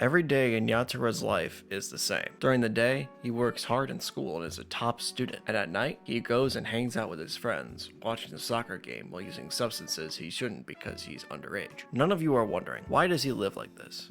Every day in Yatara's life is the same. During the day, he works hard in school and is a top student. And at night, he goes and hangs out with his friends, watching a soccer game while using substances he shouldn't because he's underage. None of you are wondering, why does he live like this?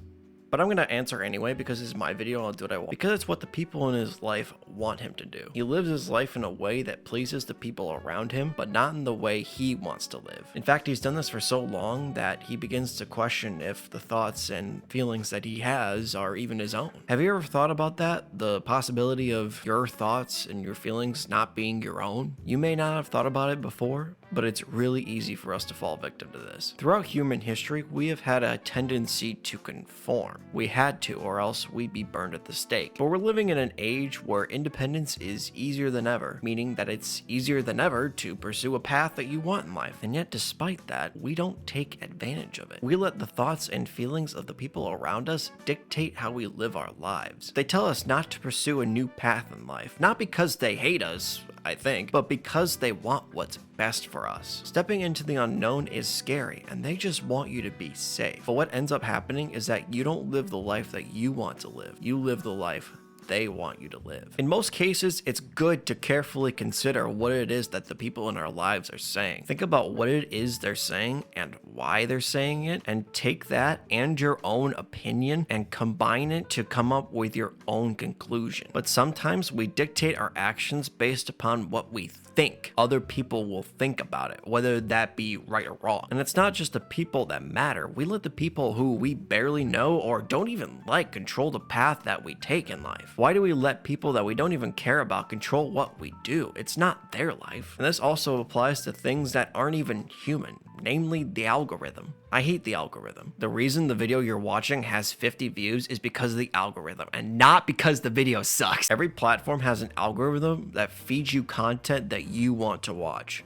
But I'm gonna answer anyway because this is my video and I'll do what I want. Because it's what the people in his life want him to do. He lives his life in a way that pleases the people around him, but not in the way he wants to live. In fact, he's done this for so long that he begins to question if the thoughts and feelings that he has are even his own. Have you ever thought about that? The possibility of your thoughts and your feelings not being your own? You may not have thought about it before, but it's really easy for us to fall victim to this. Throughout human history, we have had a tendency to conform. We had to, or else we'd be burned at the stake. But we're living in an age where independence is easier than ever, meaning that it's easier than ever to pursue a path that you want in life. And yet, despite that, we don't take advantage of it. We let the thoughts and feelings of the people around us dictate how we live our lives. They tell us not to pursue a new path in life, not because they hate us, I think, but because they want what's best for us. Stepping into the unknown is scary, and they just want you to be safe. But what ends up happening is that you don't live the life that you want to live. You live the life they want you to live. In most cases, it's good to carefully consider what it is that the people in our lives are saying. Think about what it is they're saying and why they're saying it, and take that and your own opinion and combine it to come up with your own conclusion. But sometimes we dictate our actions based upon what we think other people will think about it, whether that be right or wrong. And it's not just the people that matter. We let the people who we barely know or don't even like control the path that we take in life. Why do we let people that we don't even care about control what we do? It's not their life. And this also applies to things that aren't even human, namely the algorithm. I hate the algorithm. The reason the video you're watching has 50 views is because of the algorithm and not because the video sucks. Every platform has an algorithm that feeds you content that you want to watch,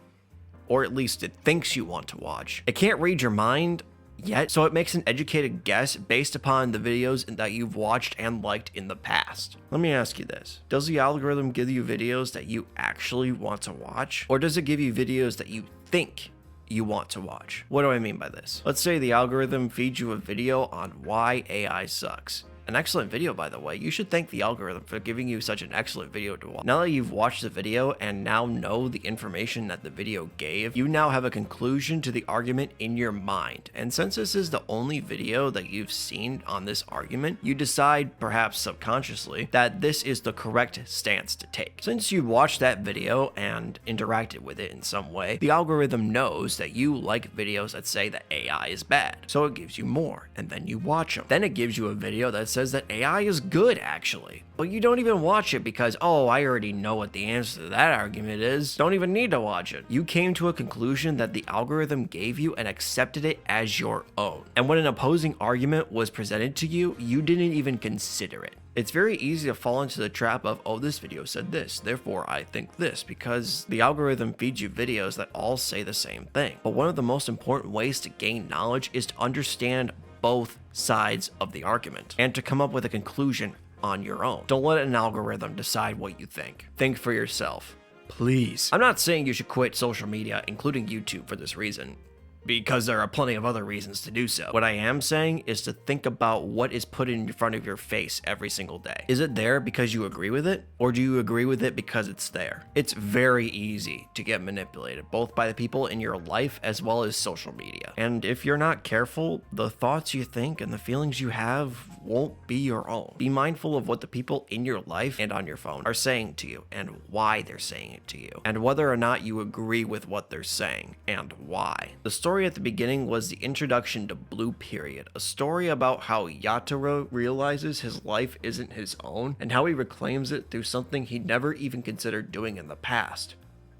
or at least it thinks you want to watch. It can't read your mind yet, so it makes an educated guess based upon the videos that you've watched and liked in the past. Let me ask you this. Does the algorithm give you videos that you actually want to watch? Or does it give you videos that you think you want to watch? What do I mean by this? Let's say the algorithm feeds you a video on why AI sucks. An excellent video, by the way. You should thank the algorithm for giving you such an excellent video to watch. Now that you've watched the video and now know the information that the video gave, you now have a conclusion to the argument in your mind. And since this is the only video that you've seen on this argument, you decide, perhaps subconsciously, that this is the correct stance to take. Since you watched that video and interacted with it in some way, the algorithm knows that you like videos that say that AI is bad. So it gives you more, and then you watch them. Then it gives you a video that says that AI is good, actually. But you don't even watch it because, oh, I already know what the answer to that argument is. Don't even need to watch it. You came to a conclusion that the algorithm gave you and accepted it as your own. And when an opposing argument was presented to you, you didn't even consider it. It's very easy to fall into the trap of, oh, this video said this, therefore I think this, because the algorithm feeds you videos that all say the same thing. But one of the most important ways to gain knowledge is to understand both sides of the argument and to come up with a conclusion on your own. Don't let an algorithm decide what you think. Think for yourself, please. I'm not saying you should quit social media, including YouTube, for this reason, because there are plenty of other reasons to do so. What I am saying is to think about what is put in front of your face every single day. Is it there because you agree with it, or do you agree with it because it's there? It's very easy to get manipulated, both by the people in your life as well as social media. And if you're not careful, the thoughts you think and the feelings you have won't be your own. Be mindful of what the people in your life and on your phone are saying to you and why they're saying it to you, and whether or not you agree with what they're saying and why. The story at the beginning was the introduction to Blue Period, a story about how Yatara realizes his life isn't his own and how he reclaims it through something he'd never even considered doing in the past.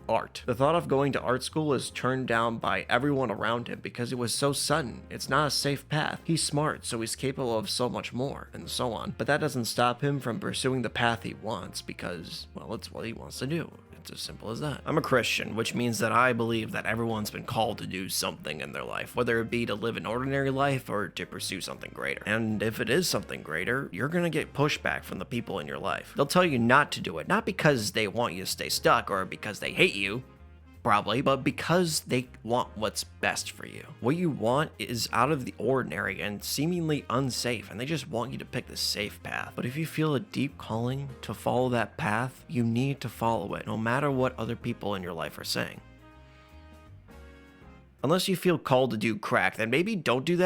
Art. The thought of going to art school is turned down by everyone around him because it was so sudden. It's not a safe path. He's smart, so he's capable of so much more, and so on. But that doesn't stop him from pursuing the path he wants because, well, it's what he wants to do. It's as simple as that. I'm a Christian, which means that I believe that everyone's been called to do something in their life, whether it be to live an ordinary life or to pursue something greater. And if it is something greater, you're gonna get pushback from the people in your life. They'll tell you not to do it, not because they want you to stay stuck or because they hate you, probably, but because they want what's best for you. What you want is out of the ordinary and seemingly unsafe, and they just want you to pick the safe path. But if you feel a deep calling to follow that path, you need to follow it, no matter what other people in your life are saying. Unless you feel called to do crack, then maybe don't do that.